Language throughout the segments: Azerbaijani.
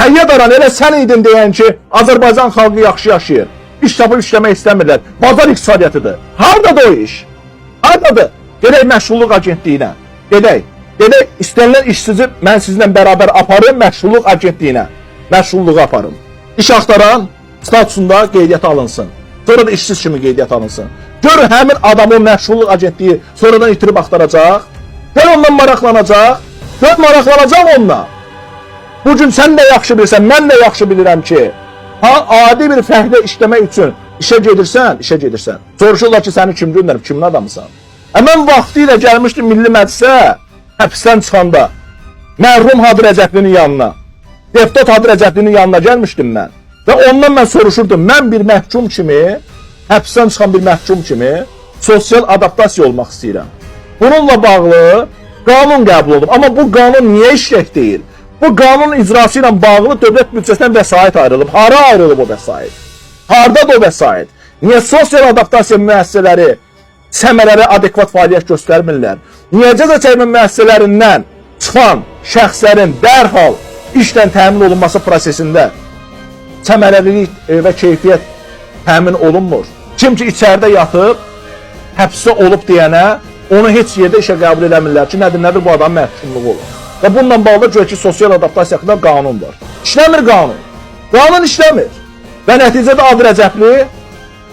Səyyad Aran elə sən idin deyən ki, Azərbaycan xalqı yaxşı yaşayır. İş tapıb işləmək istəmirlər. Bazar iqtisadiyyətidir. Hardadır o iş? Hardadır? Gedək məşğulluq agentliyinə. Gedək istənilən işsizi mən sizinlə bərabər aparım məşğulluq agentliyinə. Məşğulluğa aparım. İş axtaran statusunda qeydiyyata alınsın. Sonra da işsiz kimi qeydiyyata alınsın. Görün həmin adamı məşğulluq agentliyi sonradan itirib axtaracaq. Gör ondan maraqlanacaq. Gör maraqlanacaq onunla. Bugün sən də yaxşı bilirsən, mən də yaxşı bilirəm ki, adi bir fəhlə işləmək üçün işə gedirsən. Soruşurlar ki, səni kim göndərib, kimin adamısan? Mən vaxtı ilə gəlmişdim Milli Məclisə, həbsdən çıxanda, mərhum Hadi Rəcəblinin yanına, deputat Hadi Rəcəblinin yanına gəlmişdim mən. Və ondan mən soruşurdum, mən bir məhkum kimi, həbsdən çıxan bir məhkum kimi sosial adaptasiya olmaq istəyirəm. Bununla bağlı qanun qəbul olunub. Amma bu qanun niyə işlək deyil? Bu qanun icrası ilə bağlı dövlət büdcəsindən vəsait ayrılıb. Hara ayrılıb o vəsait? Hardadır o vəsait? Niyə sosial adaptasiya müəssisələri səmərəli adekvat fəaliyyət göstərmirlər? Niyə cəza çəkmə müəssisələrindən çıxan şəxslərin dərhal işlə təmin olunması prosesində səmərəlilik və keyfiyyət təmin olunmur? Kim ki içəridə yatıb, həbsdə olub deyənə, onu heç yerdə işə qəbul eləmirlər ki, nədir bu adamın məhkumluğu olur. Və bununla bağlı gör ki, sosial adaptasiya haqqında qanun var. İşləmir qanun. Qanun işləmir. Və nəticədə Hadi Rəcəbli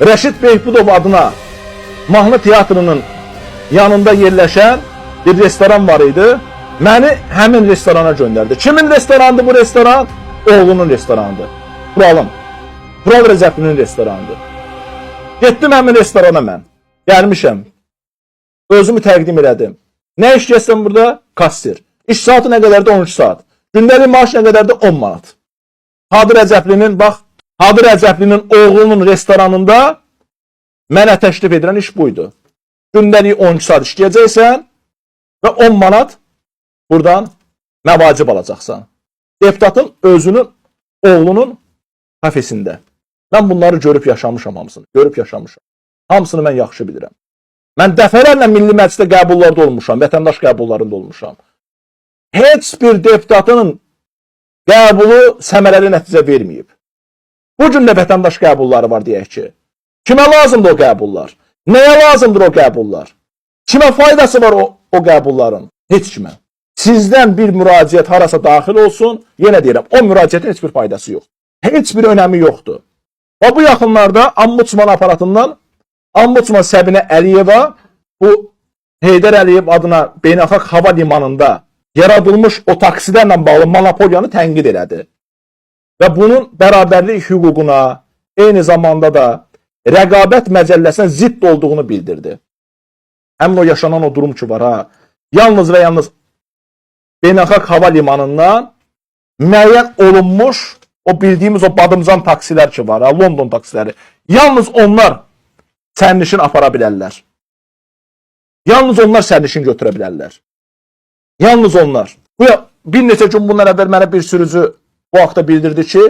Rəşid Behbudov adına mahnı teatrının yanında yerləşən bir restoran var idi. Məni həmin restorana göndərdi. Kimin restoranıdır bu restoran? Oğlunun restoranıdır. Tural Rəcəblinin restoranıdır. Getdim həmin restorana mən. Gəlmişəm. Özümü təqdim elədim. Nə iş gəlsən burada? Kassir. İş saatı nə qədərdir? 13 saat. Gündəlik maaş nə qədərdir? 10 manat. Hadi Rəcəblinin oğlunun restoranında mənə təklif edirən iş buydu. Gündəlik 12 saat işləyəcəksən və 10 manat buradan məvacib alacaqsan. Deputatın özünün oğlunun kafesində. Mən bunları görüb yaşamışam hamısını. Hamısını mən yaxşı bilirəm. Mən dəfələrlə Milli Məclisdə qəbullarda olmuşam, vətəndaş qəbullarında olmuşam. Heç bir deputatın qəbulu səmərəli nəticə verməyib. Bugün də vətəndaş qəbulları var deyək ki. Kimə lazımdır o qəbullar? Nəyə lazımdır o qəbullar? Kimə faydası var o qəbulların? Heç kimə. Sizdən bir müraciət harasa daxil olsun, yenə deyirəm, o müraciətin heç bir faydası yoxdur. Heç bir önəmi yoxdur. Və bu yaxınlarda Ombudsman aparatından Ombudsman Səbinə Əliyeva bu Heydər Əliyev adına beynəlxalq hava limanında yaradılmış o taksilərlə bağlı monopoliyanı tənqid elədi. Və bunun bərabərlik hüququna, eyni zamanda da rəqabət məcəlləsinə zidd olduğunu bildirdi. Həmin o yaşanan o durum ki var ha, yalnız və yalnız beynəlxalq hava limanından müəyyən olunmuş o bildiyimiz o badımcan taksilər ki var ha, London taksiləri, yalnız onlar sərnişin apara bilərlər. Yalnız onlar sərnişin götürə bilərlər. Yalnız onlar. Bir neçə gün bundan əvvəl mənə bir sürücü bu haqda bildirdi ki,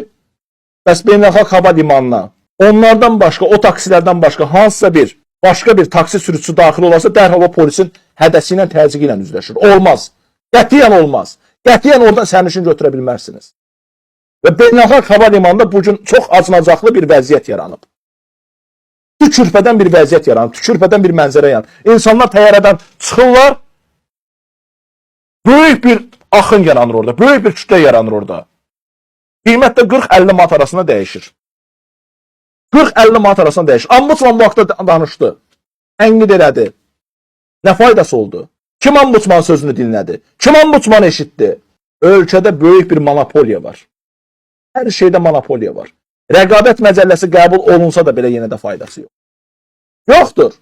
bəs beynəlxalq hava limanına onlardan başqa, o taksilərdən başqa hansısa başqa bir taksi sürücüsü daxil olarsa dərhal o polisin hədəsi ilə, təzyiqi ilə üzləşir. Olmaz. Qətiyyən olmaz. Qətiyyən oradan sərnişin götürə bilmərsiniz. Və beynəlxalq hava limanında bugün çox acınacaqlı bir vəziyyət yaranıb. Tükürpədən bir vəziyyət yaranıb, tükürpədən bir mənzərə yaranıb. İnsanlar təyyarədən çıxırlar, böyük bir axın yaranır orada, böyük bir kütlə yaranır orada. Qiymət də 40-50 manat arasında dəyişir. 40-50 manat arasında dəyişir. Ombudsman bu haqda danışdı. Tənqid elədi. Nə faydası oldu? Kim Ombudsman sözünü dinlədi? Kim Ombudsman eşitdi? Ölkədə böyük bir monopoliya var. Hər şeydə monopoliya var. Rəqabət məcəlləsi qəbul olunsa da belə yenə də faydası yox. Yoxdur.